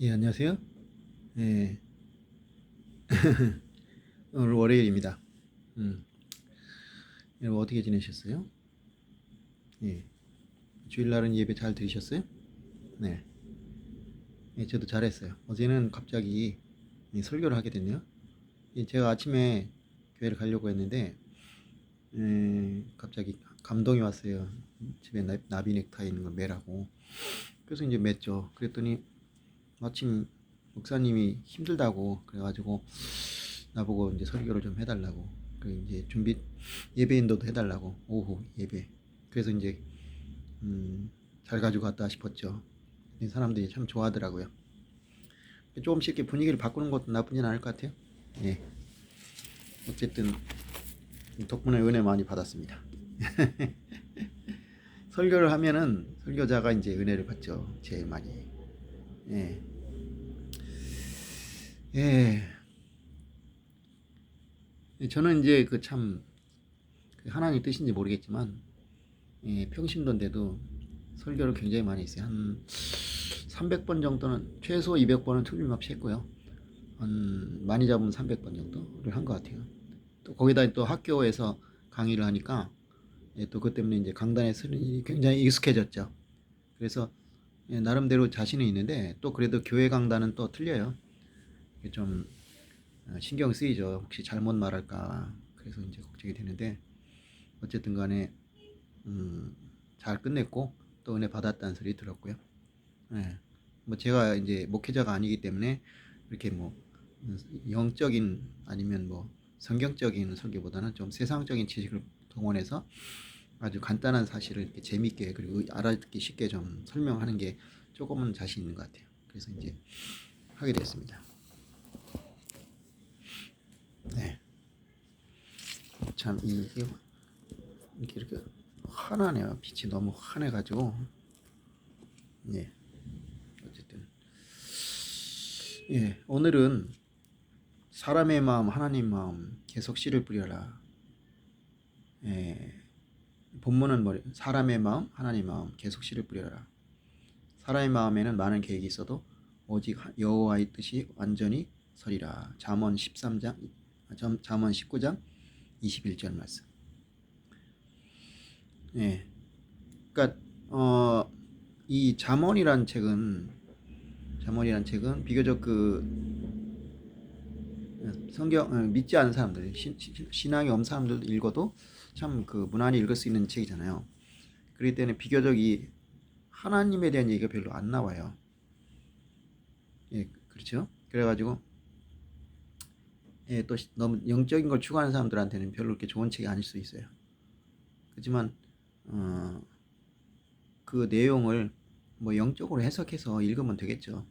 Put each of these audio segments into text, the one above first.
예, 안녕하세요. 예, 오늘 월요일입니다. 음, 여러분 어떻게 지내셨어요? 예, 주일날은 예배 잘 들으셨어요? 네, 예, 저도 잘했어요. 어제는 갑자기 설교를 하게 됐네요. 예, 제가 아침에 교회를 가려고 했는데, 갑자기 감동이 왔어요. 집에 나비 넥타이 있는 걸 매라고. 그래서 이제 맸죠. 그랬더니 마침 목사님이 힘들다고 그래가지고 나보고 이제 설교를 좀 해달라고. 그 이제 준비 예배 인도도 해달라고 오후 예배. 그래서 이제 잘 가지고 갔다 싶었죠. 사람들이 참 좋아하더라고요. 조금씩 이렇게 분위기를 바꾸는 것도 나쁘진 않을 것 같아요. 예. 어쨌든 덕분에 은혜 많이 받았습니다. 설교를 하면은 설교자가 이제 은혜를 받죠. 제일 많이. 예. 예. 저는 이제 그 참 하나님 뜻인지 모르겠지만 평신도인데도 설교를 굉장히 많이 했어요. 한 300번 정도는 최소 200번은 틀림없이 했고요. 한 많이 잡으면 300번 정도를 한 것 같아요. 또 거기다 또 학교에서 강의를 하니까 또 그것 때문에 이제 강단에 서는 일이 굉장히 익숙해졌죠. 그래서 나름대로 자신은 있는데 또 그래도 교회 강단은 또 틀려요. 좀 신경 쓰이죠. 혹시 잘못 말할까. 그래서 이제 걱정이 되는데 어쨌든 간에 잘 끝냈고 또 은혜 받았다는 소리 들었고요. 예. 뭐 제가 이제 목회자가 아니기 때문에 이렇게 뭐 영적인 아니면 뭐 성경적인 설교보다는 좀 세상적인 지식을 동원해서 아주 간단한 사실을 이렇게 재밌게 그리고 알아듣기 쉽게 좀 설명하는 게 조금은 자신 있는 것 같아요. 그래서 이제 하게 됐습니다. 네. 참 이게 이렇게 환하네요. 빛이 너무 환해가지고 예. 어쨌든 예. 오늘은 사람의 마음 하나님 마음 계속 씨를 뿌려라. 예. 본문은 뭐 사람의 마음 하나님 마음 계속 씨를 뿌려라. 사람의 마음에는 많은 계획이 있어도 오직 여호와의 뜻이 완전히 서리라. 잠언 13장 잠언 19장 21절 말씀. 예. 그러니까 이 잠언이란 책은 비교적 그 성경 믿지 않는 사람들 신앙이 없는 사람들도 읽어도 참 그 무난히 읽을 수 있는 책이잖아요. 그렇기 때문에 비교적 이 하나님에 대한 얘기가 별로 안 나와요. 예, 그렇죠. 그래가지고 또 너무 영적인 걸 추구하는 사람들한테는 별로 그렇게 좋은 책이 아닐 수 있어요. 그렇지만 어, 그 내용을 뭐 영적으로 해석해서 읽으면 되겠죠.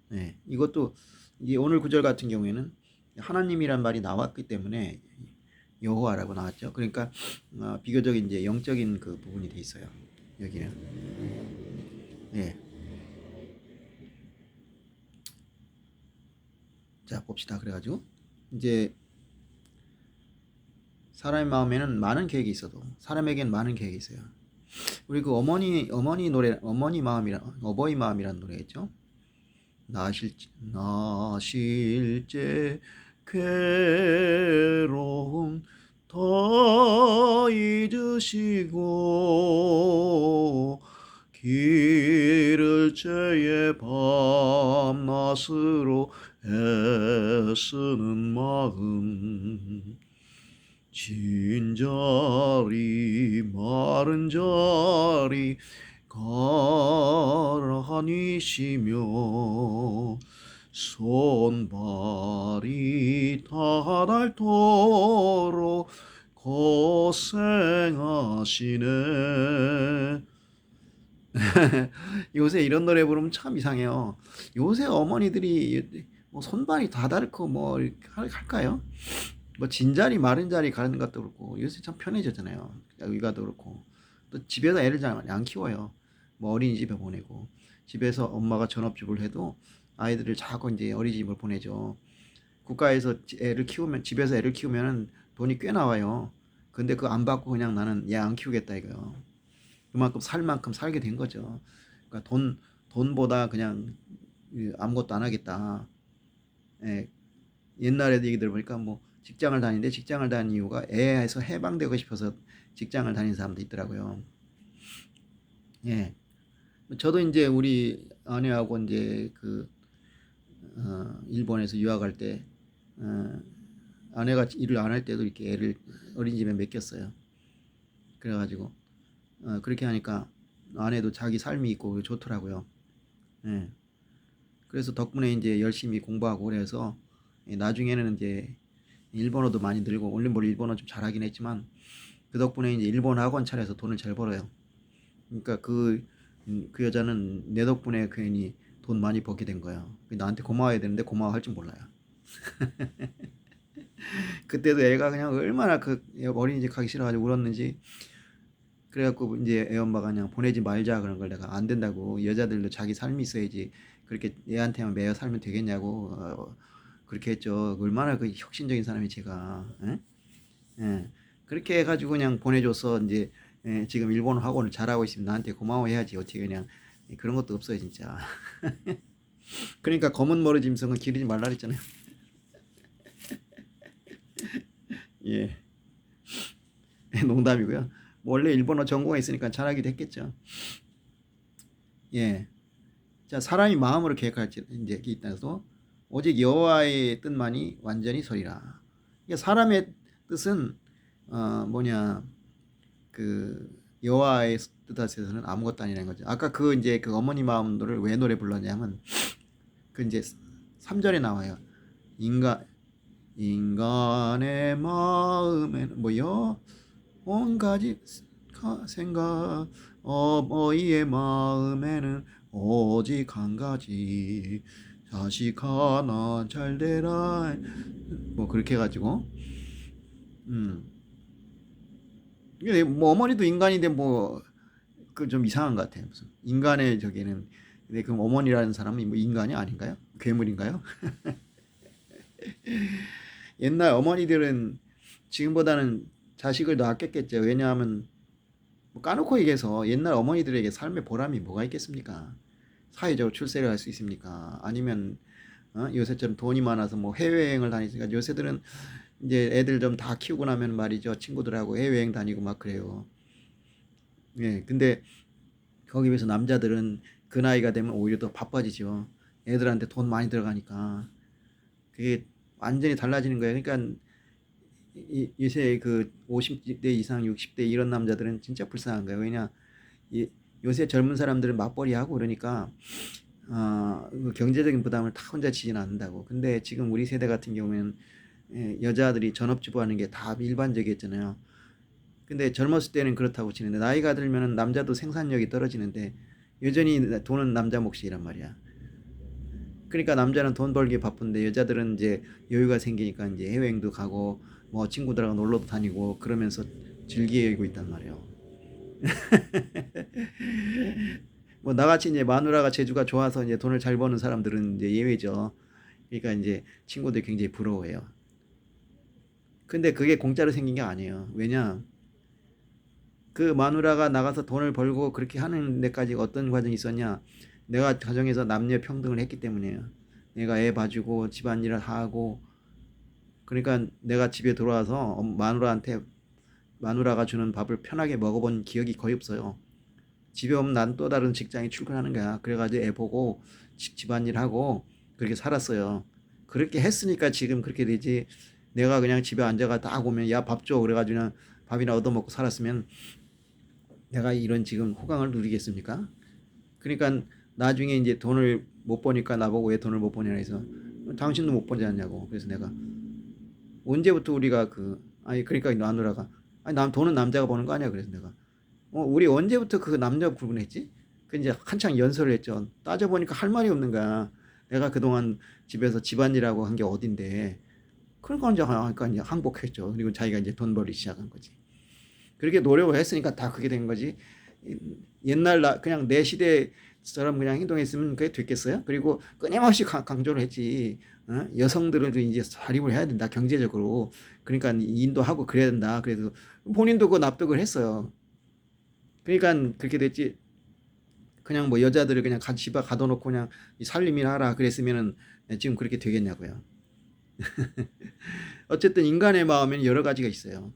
네, 이것도 이제 오늘 구절 같은 경우에는 하나님이란 말이 나왔기 때문에 여호와라고 나왔죠. 그러니까 비교적 이제 영적인 그 부분이 돼 있어요. 여기는. 네. 자 봅시다. 그래가지고 이제 사람의 마음에는 많은 계획이 있어도 사람에겐 많은 계획이 있어요. 우리 그 어머니 노래 어버이 마음이라는 노래 있죠. 나실제 괴로움 더 잊으시고 길을 채에 밤낮으로 애쓰는 마음 진자리 마른 자리 가라니시며 손발이 닳도록 고생하시네. 요새 이런 노래 부르면 참 이상해요. 요새 어머니들이 뭐 손발이 다 닳고 뭐 할까요? 뭐 진자리 마른 자리 가는 것도 그렇고 요새 참 편해졌잖아요. 의가도 그렇고 또 집에서 애를 잘 안 키워요. 뭐 어린이집에 보내고 집에서 엄마가 전업주부를 해도 아이들을 자꾸 이제 어린이집을 보내죠. 국가에서 애를 키우면 집에서 애를 키우면 돈이 꽤 나와요. 근데 그거 안 받고 그냥 나는 얘 안 키우겠다 이거요. 그만큼 살 만큼 살게 된 거죠. 그러니까 돈보다 그냥 아무것도 안 하겠다. 예, 옛날에 얘기 들어보니까 뭐 직장을 다니는데 직장을 다니는 이유가 애에서 해방되고 싶어서 직장을 다니는 사람도 있더라고요. 예, 저도 이제 우리 아내하고 이제 일본에서 유학할 때 어, 아내가 일을 안 할 때도 이렇게 애를 어린이집에 맡겼어요. 그래가지고 그렇게 하니까 아내도 자기 삶이 있고 좋더라고요. 예. 그래서 덕분에 이제 열심히 공부하고 그래서 나중에는 이제 일본어도 많이 늘고 물론 일본어 좀 잘하긴 했지만 그 덕분에 이제 일본 학원 차려서 돈을 잘 벌어요. 그러니까 그 여자는 내 덕분에 괜히 돈 많이 벌게 된 거야. 나한테 고마워야 되는데 고마워할 줄 몰라요. 그때도 애가 그냥 얼마나 그 어린이집 가기 싫어가지고 울었는지 그래갖고 이제 애 엄마가 그냥 보내지 말자 그런 걸 내가 안 된다고 여자들도 자기 삶이 있어야지 그렇게 애한테만 매여 살면 되겠냐고 그렇게 했죠. 얼마나 그 혁신적인 사람이 제가 예? 예. 그렇게 해가지고 그냥 보내줘서 이제 지금 일본어 학원을 잘하고 있으면 나한테 고마워해야지 어떻게 그냥 그런 것도 없어요 진짜. 그러니까 검은 머리 짐승은 기르지 말라 그랬잖아요. 예. 농담이고요. 뭐 원래 일본어 전공했으니까 잘하기도 했겠죠. 예. 자, 사람이 마음으로 계획할지 이제 있다서 오직 여호와의 뜻만이 완전히 서리라. 그러니까 사람의 뜻은 뭐냐 그 여호와의 뜻에서는 아무것도 아니라는 거죠. 아까 이제 그 어머니 마음도를 왜 노래 불렀냐면 그 이제 3절에 나와요. 인간의 마음에는 뭐요? 온 가지 생각 어머니의 마음에는 오직 한 가지 자식 하나 잘 되라 뭐 그렇게 해가지고 이게 뭐 어머니도 인간인데 뭐 그 좀 이상한 것 같아요. 무슨 인간의 저기는 근데 그 어머니라는 사람이 뭐 인간이 아닌가요? 괴물인가요? 옛날 어머니들은 지금보다는 자식을 더 아꼈겠죠. 왜냐하면 뭐 까놓고 얘기해서 옛날 어머니들에게 삶의 보람이 뭐가 있겠습니까? 사회적으로 출세를 할 수 있습니까? 아니면 요새처럼 돈이 많아서 뭐 해외여행을 다니니까 요새들은 이제 애들 좀 다 키우고 나면 말이죠. 친구들하고 해외여행 다니고 막 그래요. 예, 근데 거기 비해서 남자들은 그 나이가 되면 오히려 더 바빠지죠. 애들한테 돈 많이 들어가니까. 그게 완전히 달라지는 거예요. 그러니까 요새 그 50대 이상 60대 이런 남자들은 진짜 불쌍한 거예요. 왜냐 요새 젊은 사람들은 맞벌이하고 그러니까 그 경제적인 부담을 다 혼자 지진 않는다고. 근데 지금 우리 세대 같은 경우에는 여자들이 전업주부 하는 게 다 일반적이었잖아요. 근데 젊었을 때는 그렇다고 치는데 나이가 들면은 남자도 생산력이 떨어지는데 여전히 돈은 남자 몫이란 말이야. 그러니까 남자는 돈 벌기 바쁜데 여자들은 이제 여유가 생기니까 이제 해외여행도 가고 뭐 친구들하고 놀러도 다니고 그러면서 즐기고 있단 말이에요. 뭐 나같이 이제 마누라가 재주가 좋아서 이제 돈을 잘 버는 사람들은 이제 예외죠. 그러니까 이제 친구들이 굉장히 부러워해요. 근데 그게 공짜로 생긴 게 아니에요. 왜냐? 그 마누라가 나가서 돈을 벌고 그렇게 하는 데까지 어떤 과정이 있었냐? 내가 가정에서 남녀 평등을 했기 때문이에요. 내가 애 봐주고 집안일을 하고 그러니까 내가 집에 들어와서 마누라가 주는 밥을 편하게 먹어본 기억이 거의 없어요. 집에 오면 난 또 다른 직장에 출근하는 거야. 그래가지고 애 보고 집안일 하고 그렇게 살았어요. 그렇게 했으니까 지금 그렇게 되지. 내가 그냥 집에 앉아가 딱 오면 야 밥 줘. 그래가지고 그냥 밥이나 얻어먹고 살았으면 내가 이런 지금 호강을 누리겠습니까? 그러니까 나중에 이제 돈을 못 버니까 나보고 왜 돈을 못 버냐 해서 당신도 못 버지 않냐고. 그래서 내가 언제부터 우리가 아니 그러니까 마누라가 아니 남 돈은 남자가 버는 거 아니야. 그래서 내가 우리 언제부터 그 남녀 구분했지? 그 이제 한창 연설을 했죠. 따져보니까 할 말이 없는 거야. 내가 그동안 집에서 집안일하고 한 게 어딘데. 그러니까 이제 항복했죠. 그리고 자기가 이제 돈 벌기 시작한 거지. 그렇게 노력을 했으니까 다 그게 된 거지. 옛날 그냥 내 시대처럼 그냥 행동했으면 그게 됐겠어요? 그리고 끊임없이 강조를 했지. 여성들은 이제 자립을 해야 된다 경제적으로. 그러니까 인도하고 그래야 된다. 그래서 본인도 그 납득을 했어요. 그러니까 그렇게 됐지. 그냥 뭐 여자들을 그냥 집에 가둬놓고 그냥 살림이나 하라 그랬으면은 지금 그렇게 되겠냐고요. 어쨌든 인간의 마음에는 여러 가지가 있어요.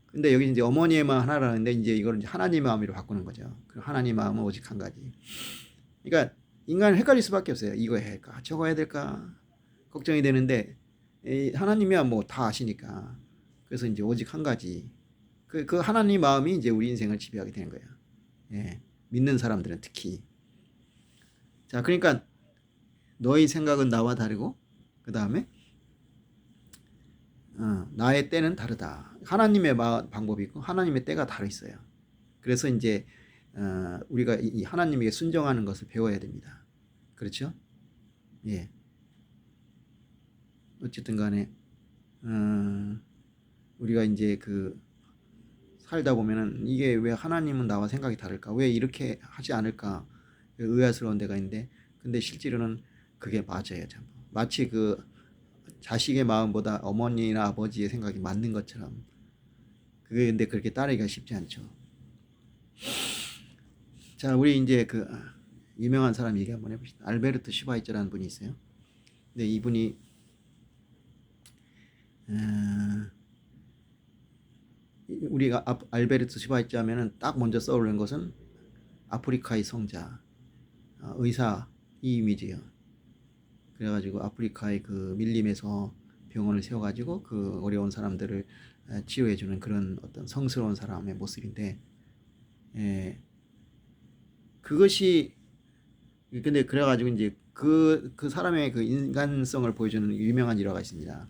근데 여기 이제 어머니의 마음 하나라는데 이제 이걸 이제 하나님의 마음으로 바꾸는 거죠. 그 하나님의 마음은 오직 한 가지. 그러니까 인간은 헷갈릴 수밖에 없어요. 이거 해야 할까? 저거 해야 될까? 걱정이 되는데 하나님이야 뭐 다 아시니까. 그래서 이제 오직 한 가지. 그 하나님 마음이 이제 우리 인생을 지배하게 되는 거예요. 예. 믿는 사람들은 특히. 자, 그러니까 너의 생각은 나와 다르고 그 다음에 나의 때는 다르다. 하나님의 방법이 있고 하나님의 때가 다르 있어요. 그래서 이제 우리가 이 하나님에게 순종하는 것을 배워야 됩니다. 그렇죠? 예. 어쨌든 간에 우리가 이제 그 살다 보면은 이게 왜 하나님은 나와 생각이 다를까? 왜 이렇게 하지 않을까? 의아스러운 데가 있는데 근데 실제로는 그게 맞아요. 참. 마치 그 자식의 마음보다 어머니나 아버지의 생각이 맞는 것처럼 그게 근데 그렇게 따르기가 쉽지 않죠. 자, 우리 이제 그 유명한 사람 얘기 한번 해봅시다. 알베르트 슈바이처라는 분이 있어요. 근데 이분이 우리가 알베르트 슈바이처 하면은 딱 먼저 떠오르는 것은 아프리카의 성자, 의사 이 이미지예요. 그래가지고 아프리카의 그 밀림에서 병원을 세워가지고 그 어려운 사람들을 치료해주는 그런 어떤 성스러운 사람의 모습인데, 예, 그것이 근데 그래가지고 이제 그 사람의 그 인간성을 보여주는 유명한 일화가 있습니다.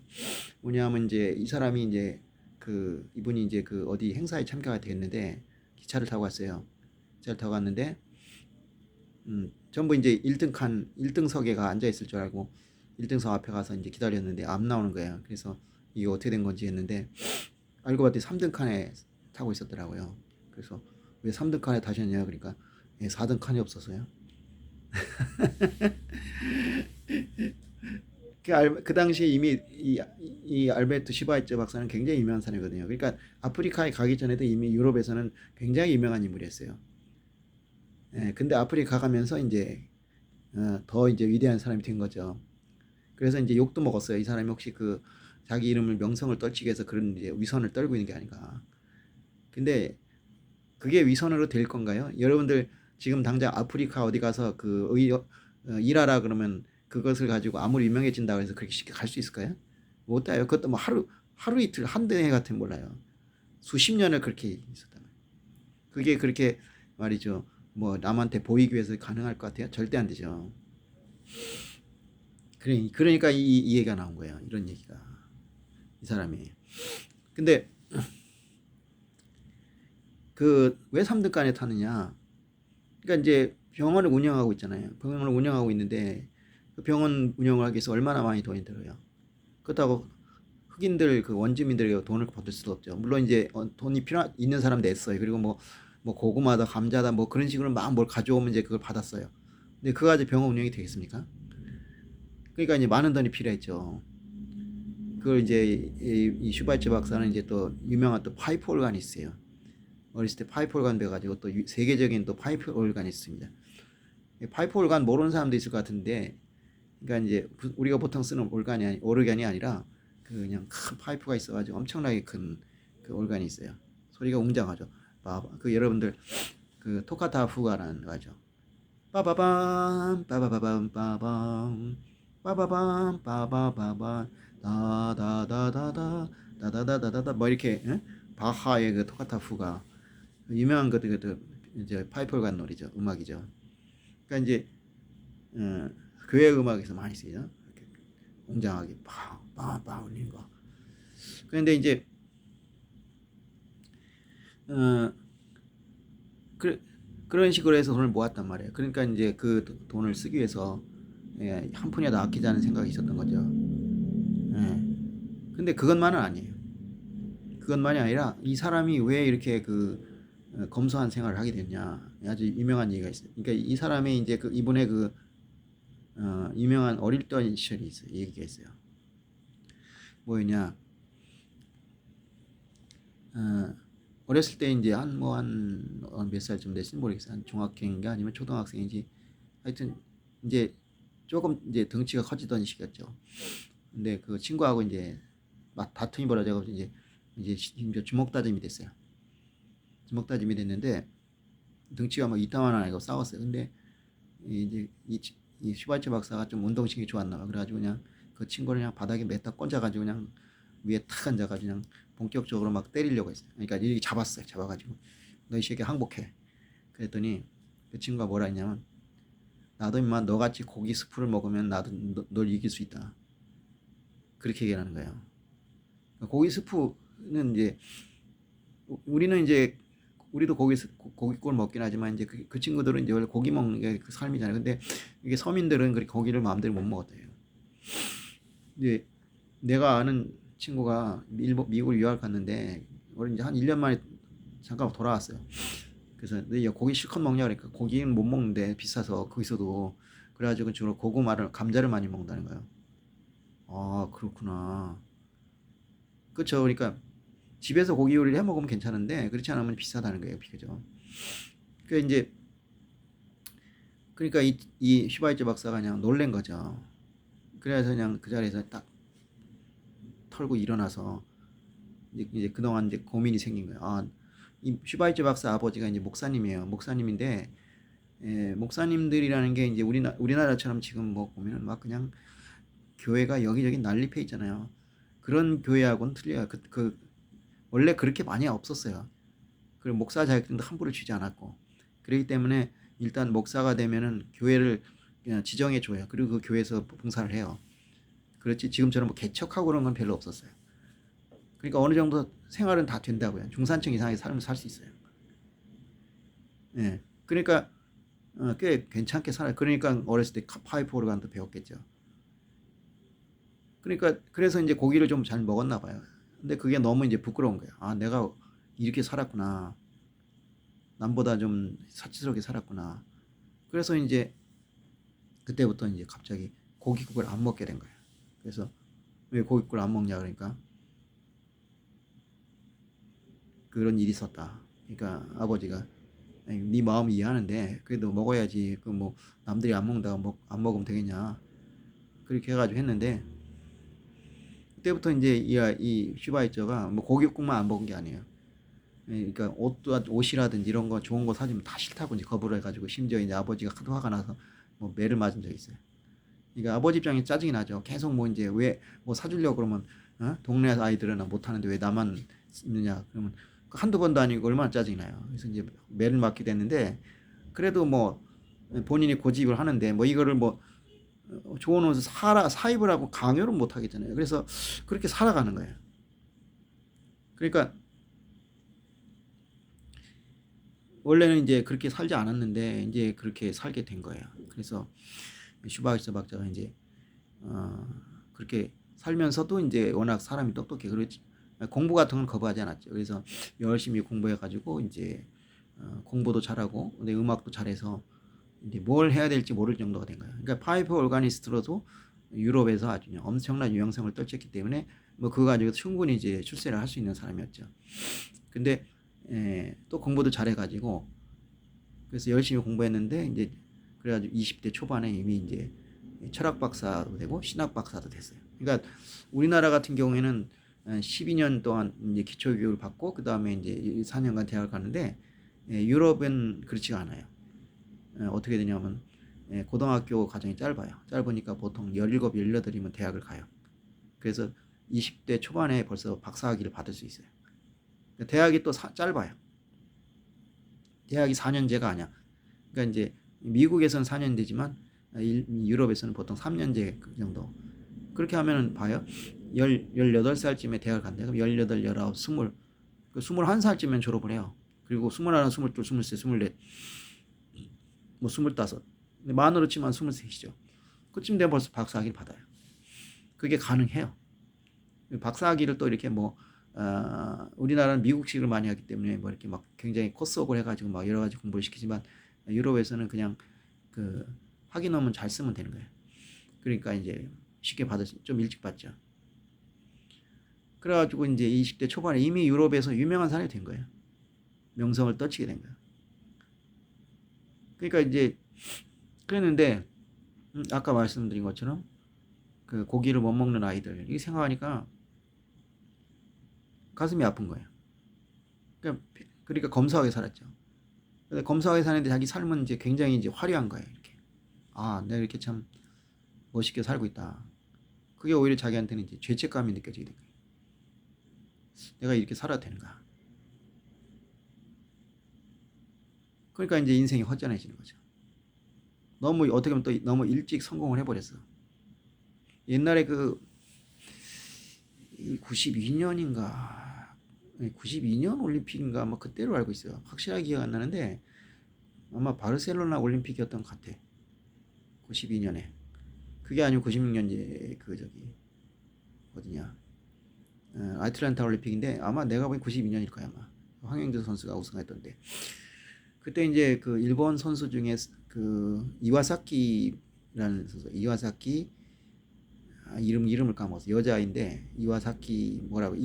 뭐냐면 이제 이 사람이 이제 그 이분이 이제 그 어디 행사에 참가가 되겠는데 기차를 타고 갔어요. 기차를 타고 갔는데 전부 이제 1등석에가 앉아 있을 줄 알고 1등석 앞에 가서 이제 기다렸는데 안 나오는 거예요. 그래서 이게 어떻게 된 건지 했는데 알고 봤더니 3등 칸에 타고 있었더라고요. 그래서 왜 3등 칸에 타셨냐 그러니까 4등 칸이 없어서요. 그 당시에 이미 이 알베르트 슈바이처 박사는 굉장히 유명한 사람이거든요. 그러니까 아프리카에 가기 전에도 이미 유럽에서는 굉장히 유명한 인물이었어요. 근데 아프리카 가면서 이제 더 이제 위대한 사람이 된 거죠. 그래서 이제 욕도 먹었어요. 이 사람이 혹시 그 자기 이름을 명성을 떨치기 위해서 그런 이제 위선을 떨고 있는 게 아닌가. 근데 그게 위선으로 될 건가요? 여러분들 지금 당장 아프리카 어디 가서 일하라 그러면 그것을 가지고 아무리 유명해진다고 해서 그렇게 쉽게 갈 수 있을까요? 못 가요. 그것도 뭐 하루 이틀 한두 해 같은 몰라요. 수십 년을 그렇게 있었단 말이에요. 그게 그렇게 말이죠. 뭐 남한테 보이기 위해서 가능할 것 같아요? 절대 안 되죠. 그러니까 이 얘기가 나온 거예요. 이런 얘기가. 이 사람이. 근데 그 왜 3등간에 타느냐? 그러니까 이제 병원을 운영하고 있잖아요. 병원을 운영하고 있는데 그 병원 운영을 하기 위해서 얼마나 많이 돈이 들어요. 그렇다고 흑인들 그 원주민들에게 돈을 받을 수도 없죠. 물론 이제 돈이 있는 사람 냈어요. 그리고 뭐 고구마다 감자다 뭐 그런 식으로 막 뭘 가져오면 이제 그걸 받았어요. 근데 그거 가지고 병원 운영이 되겠습니까? 그러니까 이제 많은 돈이 필요했죠. 그걸 이제 이 슈바이처 박사는 이제 또 유명한 또 파이프 올간이 있어요. 어렸을 때 파이프 올간 배가지고 또 세계적인 또 파이프 올간이 있습니다. 파이프 올간 모르는 사람도 있을 것 같은데, 그러니까 이제 우리가 보통 쓰는 오르간이 아니라 그냥 큰 파이프가 있어가지고 엄청나게 큰 그 올간이 있어요. 소리가 웅장하죠. 그 여러분들 그 토카타 후가라는 거죠. 빠바밤 빠바바밤 빠밤 빠바밤 빠바바밤 다다다다다 다다다다다다 뭐 이렇게 바하의 그 토카타 후가 유명한 것들 이제 파이프 올간 놀이죠. 음악이죠. 그러니까 이제 교회 음악에서 많이 쓰이죠. 이렇게 웅장하게 빵빵빵 울리는 거. 그런데 이제 어, 그런 식으로 해서 돈을 모았단 말이에요. 그러니까 이제 그 돈을 쓰기 위해서 한 푼이라도 아끼자는 생각이 있었던 거죠. 예. 근데 그것만은 아니에요. 그것만이 아니라 이 사람이 왜 이렇게 그 검소한 생활을 하게 됐냐. 아주 유명한 얘기가 있어요. 그러니까 이 사람이 이제 이분의 유명한 어릴 때 시절이 있어요. 얘기가 있어요. 뭐였냐? 어, 어렸을 때 이제 한 몇 살쯤 됐을지 모르겠어요. 한 중학생인가 아니면 초등학생인지 하여튼 이제 조금 이제 덩치가 커지던 시기였죠. 근데 그 친구하고 이제 막 다툼이 벌어져가지고 이제 심지어 주먹 다짐이 됐어요. 주먹 다짐이 됐는데 덩치가 막 이따만한 아이가 싸웠어요. 근데 이제 이 슈바이처 박사가 좀 운동신경이 좋았나 봐. 그래가지고 그냥 그 친구를 그냥 바닥에 맸다 꽂아가지고 그냥 위에 탁 앉아가지고 그냥 본격적으로 막 때리려고 했어요. 그러니까 이렇게 잡았어요. 잡아가지고 너 이 새끼 항복해. 그랬더니 그 친구가 뭐라 했냐면 나도 임마 너같이 고기 스프를 먹으면 나도 널 이길 수 있다. 그렇게 얘기하는 거예요. 고기 스프는 이제 우리는 이제 우리도 고기국을 먹긴 하지만 이제 그 친구들은 이제 원래 고기 먹는 게 그 삶이잖아요. 근데 이게 서민들은 그렇게 고기를 마음대로 못 먹었대요. 이제 내가 아는 친구가 미국을 유학 갔는데 우리 이제 한 1년 만에 잠깐 돌아왔어요. 그래서 너 고기 실컷 먹냐 그러니까 고기는 못 먹는데 비싸서 거기서도 그래가지고 주로 고구마를 감자를 많이 먹는다는 거예요. 아 그렇구나. 그렇죠. 그러니까 집에서 고기 요리를 해 먹으면 괜찮은데 그렇지 않으면 비싸다는 거예요, 비교적. 그 이제 그러니까 이 슈바이처 박사가 그냥 놀란 거죠. 그래서 그냥 그 자리에서 딱 털고 일어나서 이제 그동안 이제 고민이 생긴 거예요. 아, 이 슈바이처 박사 아버지가 이제 목사님이에요. 목사님인데 목사님들이라는 게 이제 우리나라처럼 지금 뭐 보면은 막 그냥 교회가 여기저기 난립해 있잖아요. 그런 교회하고는 틀려요. 원래 그렇게 많이 없었어요. 그리고 목사 자격증도 함부로 주지 않았고 그렇기 때문에 일단 목사가 되면은 교회를 그냥 지정해 줘요. 그리고 그 교회에서 봉사를 해요. 그렇지 지금처럼 뭐 개척하고 그런 건 별로 없었어요. 그러니까 어느 정도 생활은 다 된다고요. 중산층 이상의 삶을 살 수 있어요. 예. 그러니까 꽤 괜찮게 살아요. 그러니까 어렸을 때 파이프 오르간도 배웠겠죠. 그러니까 그래서 이제 고기를 좀 잘 먹었나 봐요. 근데 그게 너무 이제 부끄러운 거예요. 아, 내가 이렇게 살았구나. 남보다 좀 사치스럽게 살았구나. 그래서 이제 그때부터 이제 갑자기 고깃국을 안 먹게 된 거예요. 그래서 왜 고깃국을 안 먹냐 그러니까 그런 일이 있었다. 그러니까 아버지가 네 마음 이해하는데 그래도 먹어야지. 그 뭐 남들이 안 먹는다고 안 먹으면 되겠냐. 그렇게 해가지고 했는데 그때부터 이제 이 슈바이처가 뭐 고깃국만 안 먹은 게 아니에요. 그러니까 옷이라든지 이런 거 좋은 거 사주면 다 싫다고 이제 거부를 해가지고 심지어 이제 아버지가 하도 화가 나서 뭐 매를 맞은 적이 있어요. 그러니까 아버지 입장에 짜증이 나죠. 계속 뭐 이제 왜 뭐 사주려고 그러면 동네 아이들은 못 하는데 왜 나만 있느냐 그러면 한두 번도 아니고 얼마나 짜증이 나요. 그래서 이제 매를 맞게 됐는데 그래도 뭐 본인이 고집을 하는데 뭐 이거를 뭐 좋은 옷을 사입을 하고 강요를 못 하겠잖아요. 그래서 그렇게 살아가는 거예요. 그러니까 원래는 이제 그렇게 살지 않았는데 이제 그렇게 살게 된 거예요. 그래서 슈바이처 박사가 이제 어, 그렇게 살면서도 이제 워낙 사람이 똑똑해. 그렇지 공부 같은 건 거부하지 않았죠. 그래서 열심히 공부해가지고 이제 공부도 잘하고 근데 음악도 잘해서 이제 뭘 해야 될지 모를 정도가 된 거예요. 그러니까 파이프 오르가니스트로도 유럽에서 아주 엄청난 유명성을 떨쳤기 때문에 뭐 그거 가지고 충분히 이제 출세를 할 수 있는 사람이었죠. 근데 또 공부도 잘해가지고 그래서 열심히 공부했는데 이제 그래가지고 20대 초반에 이미 이제 철학 박사도 되고 신학 박사도 됐어요. 그러니까 우리나라 같은 경우에는 12년 동안 이제 기초 교육을 받고 그 다음에 이제 4년간 대학을 가는데 유럽은 그렇지가 않아요. 어떻게 되냐면 고등학교 과정이 짧아요. 짧으니까 보통 17, 18이면 대학을 가요. 그래서 20대 초반에 벌써 박사학위를 받을 수 있어요. 대학이 또 짧아요. 대학이 4년제가 아니야. 그러니까 이제 미국에서는 4년제지만 유럽에서는 보통 3년제 그 정도. 그렇게 하면은 봐요. 18살쯤에 대학을 간대. 그럼 18, 19, 20. 그 21살쯤엔 졸업을 해요. 그리고 21, 22, 23, 24, 뭐 25. 만으로 치면 23이죠. 그쯤 되면 벌써 박사학위를 받아요. 그게 가능해요. 박사학위를 또 이렇게 뭐 우리나라는 미국식을 많이 하기 때문에 뭐 이렇게 막 굉장히 코스웍을 해가지고 막 여러 가지 공부를 시키지만 유럽에서는 그냥 그 학위너만 잘 쓰면 되는 거예요. 그러니까 이제 쉽게 좀 일찍 받죠. 그래가지고 이제 20대 초반에 이미 유럽에서 유명한 사람이 된 거예요. 명성을 떨치게 된 거야. 그러니까 이제 그랬는데 아까 말씀드린 것처럼 그 고기를 못 먹는 아이들 이 생각하니까 가슴이 아픈 거예요. 그러니까 검소하게 살았죠. 근데 검소하게 사는데 자기 삶은 이제 굉장히 이제 화려한 거예요. 이렇게 내가 이렇게 참 멋있게 살고 있다. 그게 오히려 자기한테는 이제 죄책감이 느껴지게 된 거예요. 내가 이렇게 살아도 되는가? 그러니까 이제 인생이 허전해지는 거죠. 너무 어떻게 보면 또 너무 일찍 성공을 해버렸어. 옛날에 그 92년인가 92년 올림픽인가 아마 그때로 알고 있어요. 확실하게 기억 안 나는데 아마 바르셀로나 올림픽이었던 것 같아. 92년에. 그게 아니고 96년에 그 저기 어디냐 아틀란타 올림픽인데 아마 내가 보기 92년일 거야 아마. 황영조 선수가 우승했던데 그때 이제 그 일본 선수 중에 그 이와사키라는 선수 이와사키 이름을 까먹었어. 여자인데 이와사키 뭐라고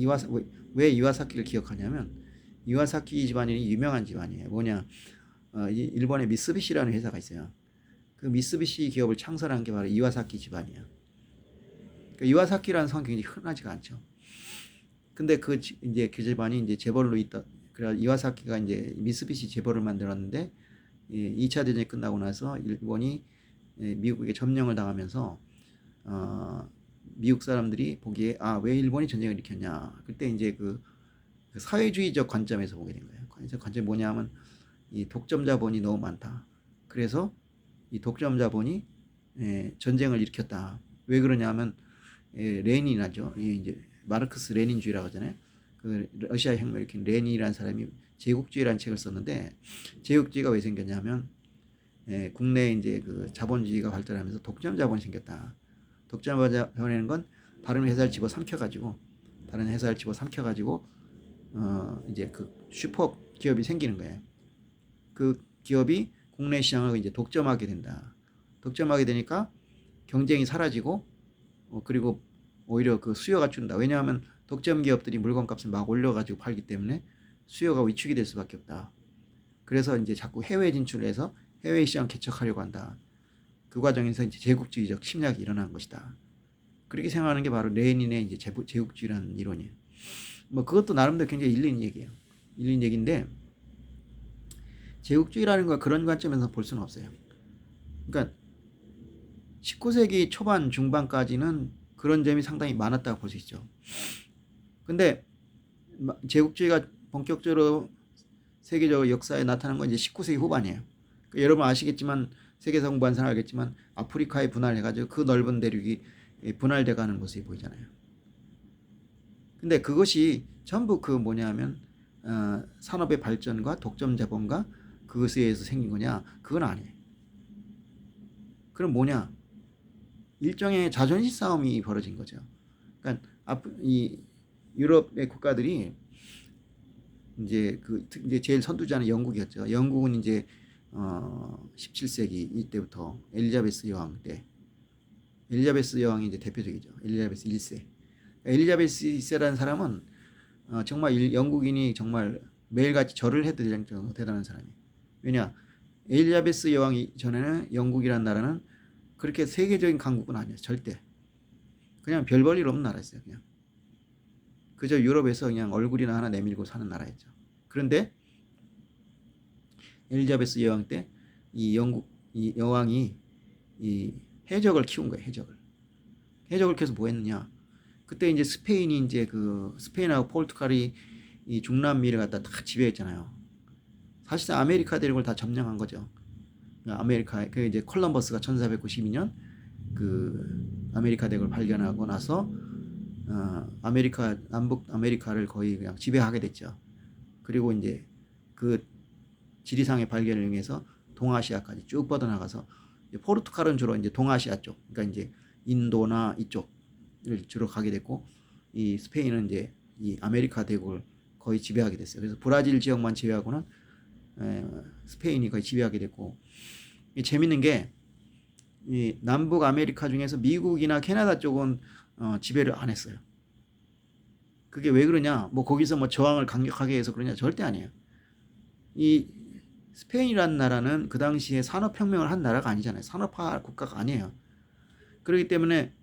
왜 이와사키를 기억하냐면 이와사키 집안이 유명한 집안이에요. 뭐냐 일본에 미쓰비시라는 회사가 있어요. 그 미쓰비시 기업을 창설한 게 바로 이와사키 집안이야. 그 이와사키라는 성이 굉장히 흔하지가 않죠. 근데 이제 그 집안이 이제 재벌로 있다. 그래 이와사키가 이제 미쓰비시 재벌을 만들었는데 2차 대전이 끝나고 나서 일본이 미국에게 점령을 당하면서 미국 사람들이 보기에 왜 일본이 전쟁을 일으켰냐. 그때 이제 그 사회주의적 관점에서 보게 된 거예요. 그래서 관점이 뭐냐면 이 독점 자본이 너무 많다. 그래서 이 독점 자본이 전쟁을 일으켰다. 왜 그러냐면 레닌이죠. 이제 마르크스 레닌주의라고 하잖아요. 그 러시아 혁명 일으킨 레닌이라는 사람이 제국주의라는 책을 썼는데 제국주의가 왜 생겼냐면 국내에 이제 그 자본주의가 발달하면서 독점 자본이 생겼다. 독점 자본이라는 건 다른 회사를 집어 삼켜가지고 이제 그 슈퍼 기업이 생기는 거예요. 그 기업이 국내 시장을 이제 독점하게 된다. 독점하게 되니까 경쟁이 사라지고 그리고 오히려 그 수요가 준다. 왜냐하면 독점 기업들이 물건값을 막 올려가지고 팔기 때문에 수요가 위축이 될 수밖에 없다. 그래서 이제 자꾸 해외 진출해서 해외 시장 개척하려고 한다. 그 과정에서 이제 제국주의적 침략이 일어난 것이다. 그렇게 생각하는 게 바로 레닌의 이제 제국주의라는 이론이에요. 뭐 그것도 나름대로 굉장히 일리 있는 얘기예요. 일리 있는 얘기인데 제국주의라는 걸 그런 관점에서 볼 수는 없어요. 그러니까 19세기 초반 중반까지는 그런 점이 상당히 많았다고 볼 수 있죠. 근데 제국주의가 본격적으로 세계적 역사에 나타난 건 이제 19세기 후반이에요. 그러니까 여러분 아시겠지만 세계사 공부한 사람 알겠지만 아프리카에 분할해가지고 그 넓은 대륙이 분할돼가는 모습이 보이잖아요. 근데 그것이 전부 그 뭐냐면 산업의 발전과 독점 자본과 그것에 의해서 생긴 거냐? 그건 아니에요. 그럼 뭐냐? 일종의 자존심 싸움이 벌어진 거죠. 그러니까 이 유럽의 국가들이 이제 이제 제일 선두자는 영국이었죠. 영국은 이제 17세기 이때부터 엘리자베스 여왕 때 엘리자베스 여왕이 이제 대표적이죠. 엘리자베스 1세. 엘리자베스 1세라는 사람은 정말 영국인이 정말 매일같이 절을 해도 될 정도로 대단한 사람이에요. 왜냐? 엘리자베스 여왕이 전에는 영국이라는 나라는 그렇게 세계적인 강국은 아니었어요. 절대. 그냥 별 볼 일 없는 나라였어요. 그냥. 그저 유럽에서 그냥 얼굴이나 하나 내밀고 사는 나라였죠. 그런데 엘리자베스 여왕 때 이 영국 이 여왕이 이 해적을 키운 거예요. 해적을 키워서 뭐 했느냐? 그때 이제 스페인이 이제 그 스페인하고 포르투갈이 이 중남미를 갖다 다 지배했잖아요. 사실상 아메리카 대륙을 다 점령한 거죠. 아메리카 그 이제 콜럼버스가 1492년 그 아메리카 대륙을 발견하고 나서 아메리카 남북 아메리카를 거의 그냥 지배하게 됐죠. 그리고 이제 그 지리상의 발견을 통해서 동아시아까지 쭉 뻗어나가서 포르투갈은 주로 이제 동아시아 쪽, 그러니까 이제 인도나 이쪽을 주로 가게 됐고, 이 스페인은 이제 이 아메리카 대륙을 거의 지배하게 됐어요. 그래서 브라질 지역만 제외하고는 스페인이 거의 지배하게 됐고, 재밌는 게 이 남북 아메리카 중에서 미국이나 캐나다 쪽은 지배를 안 했어요. 그게 왜 그러냐? 뭐 거기서 뭐 저항을 강력하게 해서 그러냐? 절대 아니에요. 이 스페인이라는 나라는 그 당시에 산업혁명을 한 나라가 아니잖아요. 산업화 국가가 아니에요. 그렇기 때문에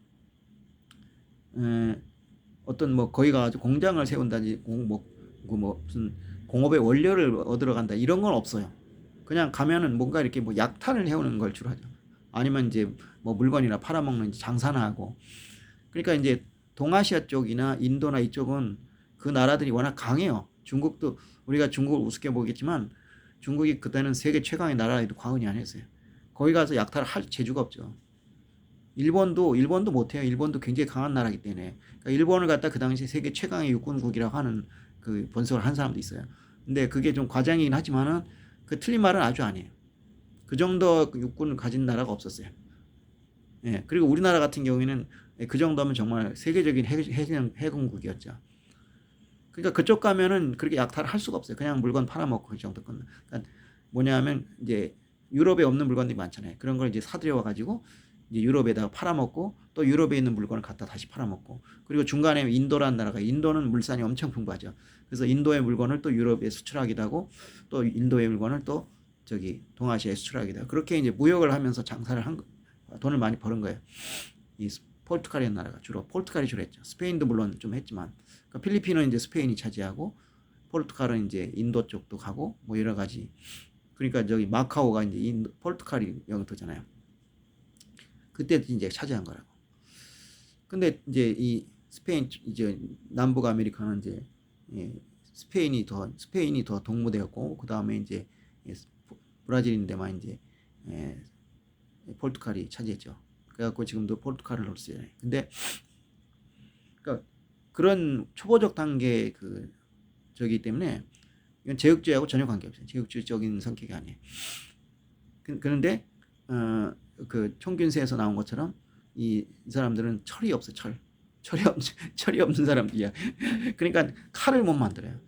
어떤 뭐 거기 가서 공장을 세운다든지 무슨 공업의 원료를 얻으러 간다 이런 건 없어요. 그냥 가면은 뭔가 이렇게 뭐 약탈을 해오는 걸 주로 하죠. 아니면 이제 뭐 물건이나 팔아먹는 장사나 하고. 그러니까 이제 동아시아 쪽이나 인도나 이쪽은 그 나라들이 워낙 강해요. 중국도 우리가 중국을 우습게 보겠지만 중국이 그때는 세계 최강의 나라에도 과언이 아니었어요. 거기 가서 약탈을 할 재주가 없죠. 일본도 못해요. 일본도 굉장히 강한 나라이기 때문에. 그러니까 일본을 갖다 그 당시 세계 최강의 육군국이라고 하는 그 번석을 한 사람도 있어요. 근데 그게 좀 과장이긴 하지만은 그 틀린 말은 아주 아니에요. 그 정도 육군을 가진 나라가 없었어요. 예. 그리고 우리나라 같은 경우에는 그 정도면 정말 세계적인 해군국이었죠. 그러니까 그쪽 가면은 그렇게 약탈을 할 수가 없어요. 그냥 물건 팔아먹고 그 정도 끝나. 그러니까 뭐냐면 이제 유럽에 없는 물건들이 많잖아요. 그런 걸 이제 사들여 와가지고 이제 유럽에다가 팔아먹고 또 유럽에 있는 물건을 갖다 다시 팔아먹고 그리고 중간에 인도라는 나라가 인도는 물산이 엄청 풍부하죠. 그래서 인도의 물건을 또 유럽에 수출하기도 하고 또 인도의 물건을 또 저기 동아시아에 수출하기도 하고 그렇게 이제 무역을 하면서 장사를 한 돈을 많이 버는 거예요. 이 포르투갈이라는 나라가 포르투갈이 주로 했죠. 스페인도 물론 좀 했지만 그러니까 필리핀은 이제 스페인이 차지하고 포르투갈은 이제 인도 쪽도 가고 뭐 여러 가지 그러니까 저기 마카오가 이제 포르투갈이 영토잖아요. 그때 이제 차지한 거라고. 근데 이제 이 스페인 이제 남북 아메리카는 이제 스페인이 더 동무되었고 그 다음에 이제 브라질인데만 이제 포르투갈이 차지했죠. 그래갖고 지금도 포르투갈을 넣었어요. 근데 그러니까 그런 초보적 단계 그 저기 때문에 이건 제국주의하고 전혀 관계없어요. 제국주의적인 성격이 아니에요. 그런데 그 총균세에서 나온 것처럼 이 사람들은 철이 없어. 철이 없는 사람들이야. 그러니까 칼을 못 만들어요.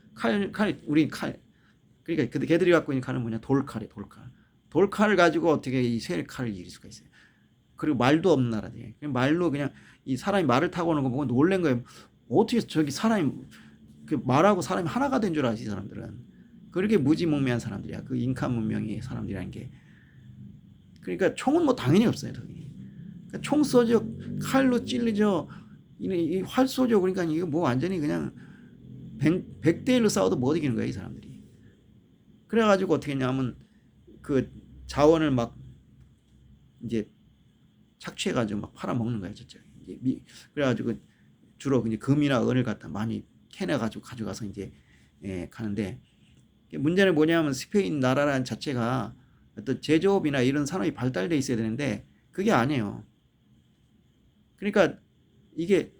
우리 칼. 그러니까 걔들이 갖고 있는 칼은 뭐냐? 돌칼이에요. 돌칼을 가지고 어떻게 이 쇠 칼을 이길 수가 있어요. 그리고 말도 없는 나라들이에요. 말로 그냥 이 사람이 말을 타고 오는 거 보고 놀란 거예요. 어떻게 저기 사람이 그 말하고 사람이 하나가 된 줄 알지, 이 사람들은. 그렇게 무지몽매한 사람들이야. 그 잉카 문명의 사람들이라는 게. 그러니까 총은 뭐 당연히 없어요. 그러니까 총 쏘죠. 칼로 찔르죠. 이 활 쏘죠. 그러니까 이거 뭐 완전히 그냥 100대 1로 싸워도 못 이기는 거야, 이 사람들이. 그래가지고 어떻게 했냐면 그 자원을 막 이제 착취해가지고 막 팔아먹는 거야, 저쪽. 그래가지고 주로 이제 금이나 은을 갖다 많이 캐내가지고 가져가서 이제 가는데 문제는 뭐냐면 스페인 나라라는 자체가 어떤 제조업이나 이런 산업이 발달돼 있어야 되는데 그게 아니에요. 그러니까 이게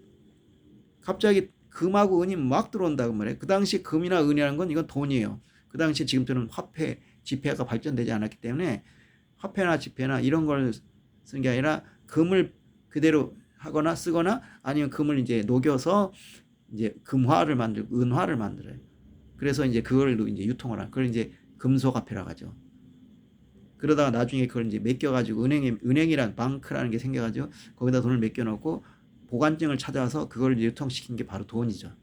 갑자기 금하고 은이 막 들어온다고 말해. 그 당시 금이나 은이라는 건 이건 돈이에요. 그 당시 지금처럼 화폐, 지폐가 발전되지 않았기 때문에 화폐나 지폐나 이런 걸 쓰는 게 아니라 금을 그대로 하거나 쓰거나 아니면 금을 이제 녹여서 이제 금화를 만들고 은화를 만들어요. 그래서 이제 그걸로 이제 유통을 하는 그걸 이제 금속화폐라고 하죠. 그러다가 나중에 그걸 이제 맡겨가지고 은행이란 방크라는 게 생겨가지고 거기다 돈을 맡겨놓고 보관증을 찾아서 그걸 유통시킨 게 바로 돈이죠.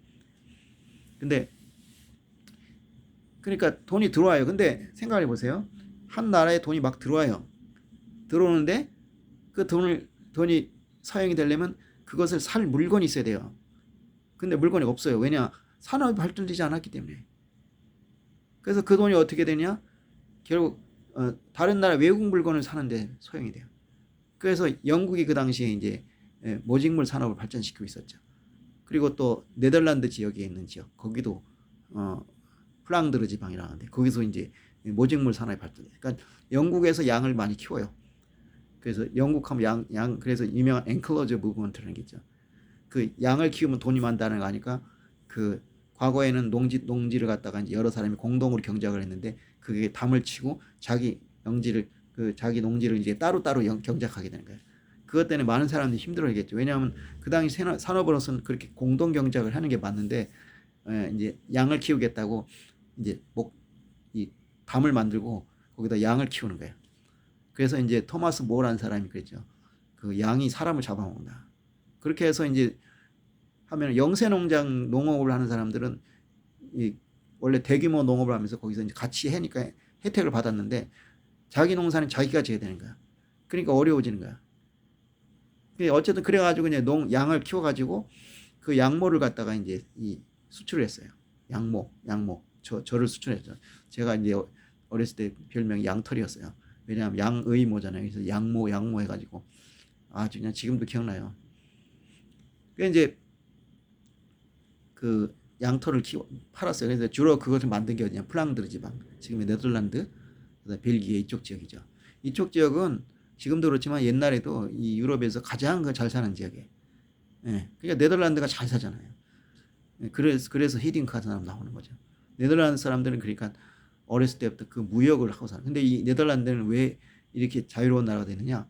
근데 그러니까 돈이 들어와요. 근데 생각해 보세요. 한 나라에 돈이 막 들어와요. 들어오는데 그 돈이 사용이 되려면 그것을 살 물건이 있어야 돼요. 근데 물건이 없어요. 왜냐? 산업이 발전되지 않았기 때문에. 그래서 그 돈이 어떻게 되냐? 결국 다른 나라 외국 물건을 사는데 소용이 돼요. 그래서 영국이 그 당시에 이제 모직물 산업을 발전시키고 있었죠. 그리고 또 네덜란드 지역에 있는 지역, 거기도 플랑드르 지방이라고 하는데 거기서 이제 모직물 산업이 발전돼요. 그러니까 영국에서 양을 많이 키워요. 그래서 영국하면 그래서 유명한 앵클러즈 무브먼트라는 게 있죠. 그 양을 키우면 돈이 많다는 거 아니까 그 과거에는 농지를 갖다가 이제 여러 사람이 공동으로 경작을 했는데 그게 담을 치고 자기 농지를 이제 따로따로 경작하게 되는 거예요. 그것 때문에 많은 사람들이 힘들어하겠죠. 왜냐하면 그 당시 산업으로서는 그렇게 공동 경작을 하는 게 맞는데 이제 양을 키우겠다고 이제 이 담을 만들고 거기다 양을 키우는 거예요. 그래서 이제 토마스 모라는 사람이 그랬죠. 그 양이 사람을 잡아먹는다. 그렇게 해서 이제 하면 영세농장 농업을 하는 사람들은 원래 대규모 농업을 하면서 거기서 이제 같이 해니까 혜택을 받았는데 자기 농사는 자기가 지어야 되는 거야. 그러니까 어려워지는 거야. 어쨌든 그래가지고 이제 양을 키워가지고 그 양모를 갖다가 이제 이 수출을 했어요. 양모. 저를 수출했죠. 제가 이제 어렸을 때 별명이 양털이었어요. 왜냐하면 양의 모잖아요. 그래서 양모 해가지고 아주 그냥 지금도 기억나요. 그 이제 그 양털을 팔았어요. 그래서 주로 그것을 만든 게 어디냐? 플랑드르 지방. 지금의 네덜란드, 벨기에 이쪽 지역이죠. 이쪽 지역은 지금도 그렇지만 옛날에도 이 유럽에서 가장 잘 사는 지역이에요. 예. 그러니까 네덜란드가 잘 사잖아요. 예. 그래서 히딩크 같은 사람 나오는 거죠. 네덜란드 사람들은 그러니까 어렸을 때부터 그 무역을 하고 살아요. 근데 이 네덜란드는 왜 이렇게 자유로운 나라가 되느냐?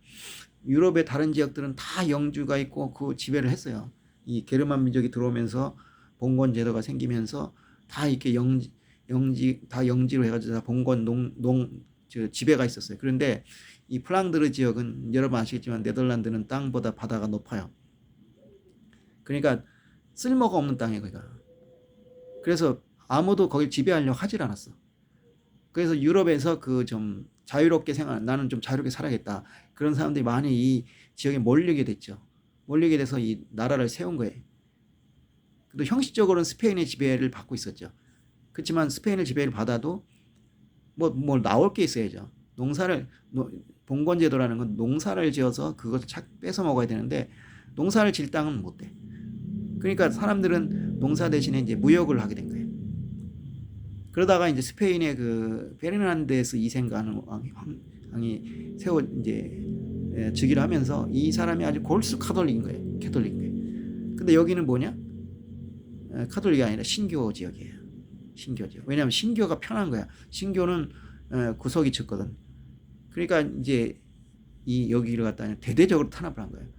유럽의 다른 지역들은 다 영주가 있고 그 지배를 했어요. 이 게르만 민족이 들어오면서 봉건 제도가 생기면서 다 이렇게 영지로 해가지고 다 봉건 지배가 있었어요. 그런데 이 플랑드르 지역은 여러분 아시겠지만 네덜란드는 땅보다 바다가 높아요. 그러니까 쓸모가 없는 땅이에요, 거기가. 그래서 아무도 거길 지배하려고 하질 않았어. 그래서 유럽에서 그 좀 자유롭게 나는 좀 자유롭게 살아야겠다. 그런 사람들이 많이 이 지역에 몰리게 됐죠. 몰리게 돼서 이 나라를 세운 거예요. 또 형식적으로는 스페인의 지배를 받고 있었죠. 그렇지만 스페인의 지배를 받아도 뭘 나올 게 있어야죠. 봉건제도라는 건 농사를 지어서 그것을 뺏어 먹어야 되는데 농사를 질 땅은 못 돼. 그러니까 사람들은 농사 대신에 이제 무역을 하게 된 거예요. 그러다가 이제 스페인의 그 페르난데스 2세인가 하는 왕이 즉위를 하면서 이 사람이 아주 골수 카톨릭인 거예요. 캐톨릭인 거예요. 근데 여기는 뭐냐? 카톨릭이 아니라 신교 지역이에요. 신교 지역. 왜냐하면 신교가 편한 거야. 신교는 구석이 짙거든. 그러니까 이제 이 여기를 갖다 대대적으로 탄압을 한 거예요.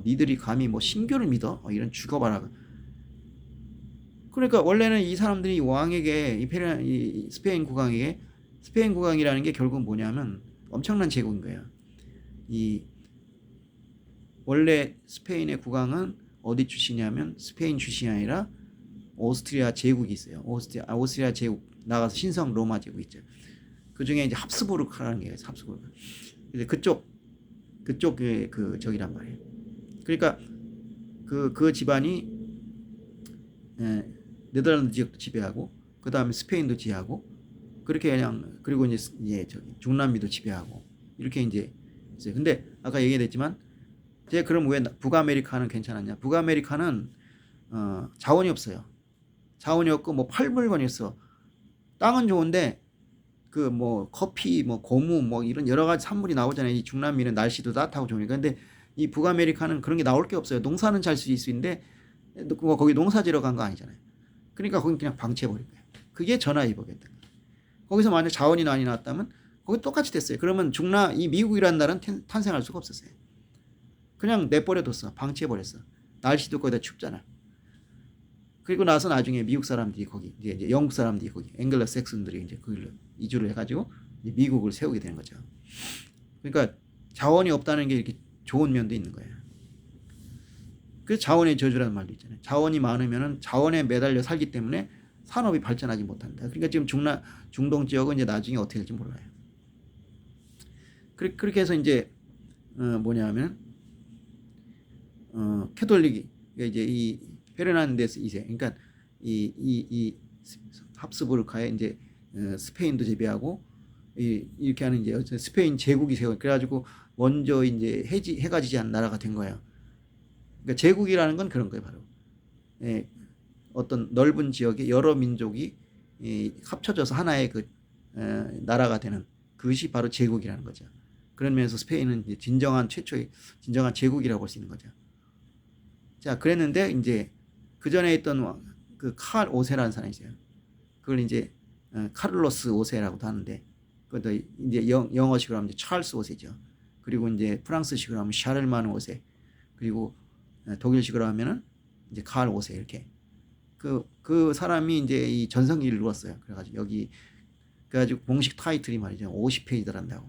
니들이 감히 신교를 믿어? 이런 죽어봐라. 그러니까 원래는 이 사람들이 왕에게 이 스페인 국왕이라는 게 결국 뭐냐면 엄청난 제국인 거예요. 원래 스페인의 국왕은 어디 출신이냐면 스페인 출신이 아니라 오스트리아 제국이 있어요. 오스트리아 제국 나가서 신성 로마 제국 있죠. 그 중에 이제 합스부르크라는 게 있어요. 합스부르크. 이제 그쪽의 그 저기란 말이에요. 그러니까 그 집안이 네덜란드 지역도 지배하고 그 다음에 스페인도 지배하고 그렇게 그냥 그리고 이제 중남미도 지배하고 이렇게 이제 있어요. 근데 아까 얘기했지만 제가 그럼 왜 북아메리카는 괜찮았냐? 북아메리카는 자원이 없어요. 자원이 없고 팔 물건이 없어. 땅은 좋은데 커피, 고무, 이런 여러 가지 산물이 나오잖아요. 이 중남미는 날씨도 따뜻하고 좋으니까. 근데 이 북아메리카는 그런 게 나올 게 없어요. 농사는 잘 수 있는데 거기 농사 지러 간 거 아니잖아요. 그러니까 거기 그냥 방치해버린 거예요. 그게 전화위복이었던 거예요. 거기서 만약 자원이 많이 나왔다면 거기 똑같이 됐어요. 그러면 이 미국이라는 나라는 탄생할 수가 없었어요. 그냥 내버려뒀어. 방치해버렸어. 날씨도 거기다 춥잖아. 그리고 나서 나중에 미국 사람들이 거기 이제 영국 사람들이 거기 앵글러 섹슨들이 이제 거기로 이주를 해가지고 이제 미국을 세우게 되는 거죠. 그러니까 자원이 없다는 게 이렇게 좋은 면도 있는 거예요. 그 자원의 저주라는 말도 있잖아요. 자원이 많으면은 자원에 매달려 살기 때문에 산업이 발전하지 못한다. 그러니까 지금 중동 지역은 이제 나중에 어떻게 될지 몰라요. 그렇게 해서 이제 뭐냐면 캐톨릭이 이제 이 페르난데스 2세, 그러니까 이 합스부르크에 이제 스페인도 지배하고 이렇게 하는 이제 스페인 제국이 세워. 그래가지고 먼저 이제 해가 지지 않은 나라가 된 거예요. 그러니까 제국이라는 건 그런 거예요, 바로. 어떤 넓은 지역에 여러 민족이 합쳐져서 하나의 나라가 되는 그것이 바로 제국이라는 거죠. 그런 면에서 스페인은 이제 최초의 진정한 제국이라고 볼 수 있는 거죠. 자, 그랬는데 이제 그 전에 있던 그 칼 5세라는 사람이 있어요. 그걸 이제 카를로스 5세라고도 하는데 그것도 이제 영어식으로 하면 이제 찰스 5세죠. 그리고 이제 프랑스식으로 하면 샤를만 5세. 그리고 독일식으로 하면은 이제 칼 5세 이렇게. 그 사람이 이제 이 전성기를 누렸어요. 그래가지고 공식 타이틀이 말이죠. 50페이지더란다고.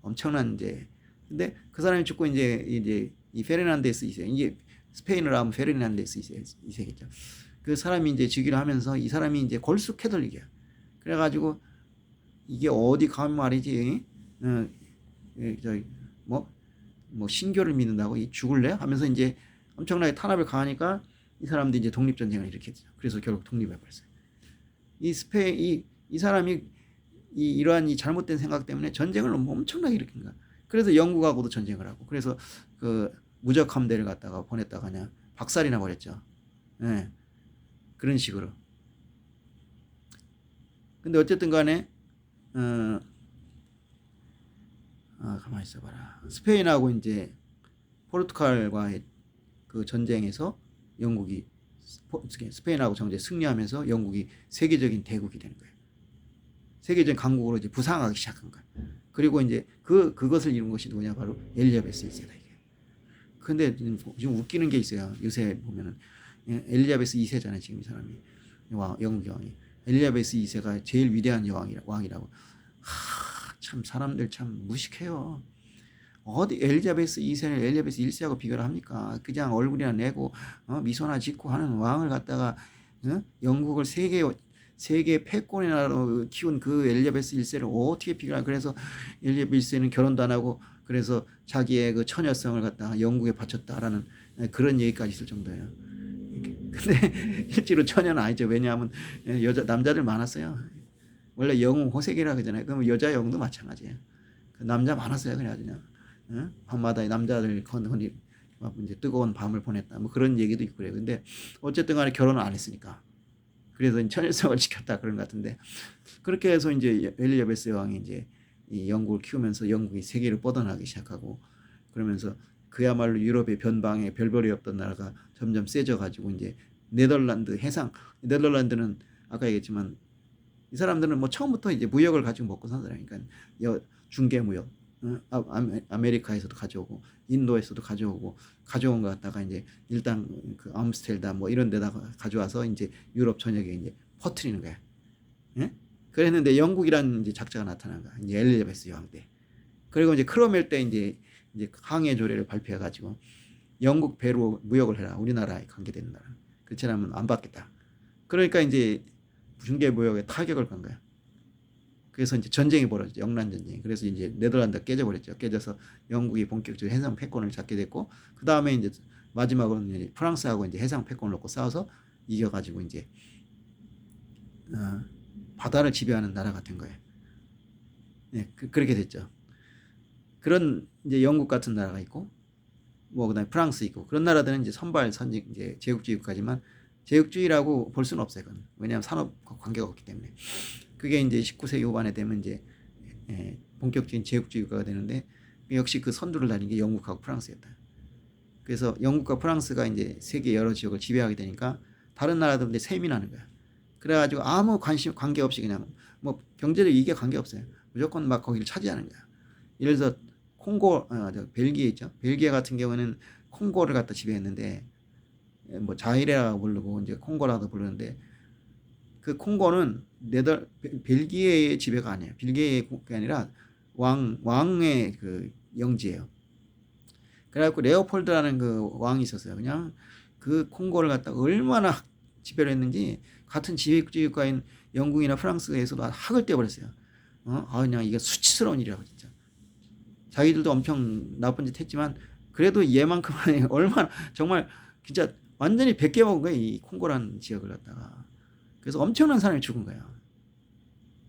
엄청난 이제. 근데 그 사람이 죽고 이제 이 페르난데스 2세. 이게 스페인어로 하면 페르난데스 2세겠죠. 그 사람이 이제 즉위를 하면서 이 사람이 이제 골수 캐톨릭이야. 그래가지고 이게 어디 가면 말이지, 저기 뭐 신교를 믿는다고 이 죽을래? 하면서 이제 엄청나게 탄압을 가하니까 이 사람들이 이제 독립전쟁을 일으켰죠. 그래서 결국 독립해버렸어요. 이 사람이 이러한 이 잘못된 생각 때문에 전쟁을 엄청나게 일으킨 거야. 그래서 영국하고도 전쟁을 하고, 그래서 그 무적 함대를 갖다가 보냈다가 그냥 박살이나 버렸죠. 예. 그런 식으로. 근데 어쨌든 간에, 가만히 있어봐라. 스페인하고 이제 포르투갈과의 그 전쟁에서 영국이 스페인하고 정제 승리하면서 영국이 세계적인 대국이 되는 거예요. 세계적인 강국으로 이제 부상하기 시작한 거예요. 그리고 이제 그것을 이룬 것이 누구냐? 바로 엘리자베스 2세다 이게. 근데 지금 웃기는 게 있어요. 요새 보면은 엘리자베스 2세잖아요. 지금 이 사람이 영국 여왕이. 엘리자베스 2세가 제일 위대한 왕이라고. 참 사람들 참 무식해요. 어디 엘리자베스 2세를 엘리자베스 1세하고 비교를 합니까? 그냥 얼굴이나 내고 미소나 짓고 하는 왕을 갖다가 영국을 세계 패권의 나라로 키운 그 엘리자베스 1세를 어떻게 비교하냐. 그래서 엘리자베스 1세는 결혼도 안 하고 그래서 자기의 그 처녀성을 갖다가 영국에 바쳤다라는 그런 얘기까지 있을 정도예요. 근데 실제로 처녀는 아니죠. 왜냐하면 남자들 많았어요. 원래 영웅 호색이라 그러잖아요. 그러면 여자 영웅도 마찬가지예요. 그 남자 많았어요. 그래가지고 그냥 밤마다 남자들 건이 이제 뜨거운 밤을 보냈다. 뭐 그런 얘기도 있고 그래요. 근데 어쨌든 간에 결혼을 안 했으니까. 그래서 처녀성을 지켰다 그런 것 같은데, 그렇게 해서 이제 엘리자베스 왕이 이제 이 영국을 키우면서 영국이 세계를 뻗어나가기 시작하고, 그러면서 그야말로 유럽의 변방에 별벌이 없던 나라가 점점 세져 가지고 이제 네덜란드는 아까 얘기했지만 이 사람들은 뭐 처음부터 이제 무역을 가지고 먹고 산 사람이니까 중개 무역, 아메리카에서도 가져오고 인도에서도 가져온 거 갖다가 이제 일단 그 암스테르담 뭐 이런 데다가 가져와서 이제 유럽 전역에 이제 퍼뜨리는 거야. 예? 그랬는데 영국이라는 이제 작자가 나타난 거야. 이제 엘리자베스 여왕 때. 그리고 이제 크롬웰 때 이제 항해 조례를 발표해 가지고 영국 배로 무역을 해라. 우리나라에 관계되는 나라. 그렇지 않으면 안 받겠다. 그러니까 이제 중개 무역에 타격을 간 거야. 그래서 이제 전쟁이 벌어졌죠. 영란 전쟁. 그래서 이제 네덜란드가 깨져버렸죠. 깨져서 영국이 본격적으로 해상 패권을 잡게 됐고, 그 다음에 이제 마지막으로는 이제 프랑스하고 이제 해상 패권을 놓고 싸워서 이겨가지고 이제 바다를 지배하는 나라가 된 거예요. 네, 그렇게 됐죠. 그런 이제 영국 같은 나라가 있고, 뭐 그다음에 프랑스 있고, 그런 나라들은 이제 선진 이제 제국주의 국가지만 제국주의라고 볼 수는 없어요. 그건. 왜냐하면 산업과 관계가 없기 때문에. 그게 이제 19세기 후반에 되면 이제 본격적인 제국주의 국가가 되는데, 역시 그 선두를 달린 게 영국하고 프랑스였다. 그래서 영국과 프랑스가 이제 세계 여러 지역을 지배하게 되니까 다른 나라들은 이제 세민하는 거야. 그래가지고 아무 관계 없이 그냥 뭐 경제적 이익에 관계 없어요. 무조건 막 거기를 차지하는 거야. 예를 들어서 벨기에 있죠. 벨기에 같은 경우는 콩고를 갖다 지배했는데, 뭐 자이레라고 부르고 이제 콩고라도 부르는데, 그 콩고는 벨기에의 지배가 아니에요. 벨기에의 게 아니라 왕의 그 영지예요. 그래갖고 레오폴드라는 그 왕이 있었어요. 그냥 그 콩고를 갖다가 얼마나 지배를 했는지 같은 지배주의 국가인 영국이나 프랑스에서도 학을 떼버렸어요. 그냥 이게 수치스러운 일이라고 진짜. 자기들도 엄청 나쁜 짓 했지만 그래도 얘만큼은 얼마나 정말 진짜 완전히 베껴 먹은 거예요. 이 콩고라는 지역을 갖다가. 그래서 엄청난 사람이 죽은 거야.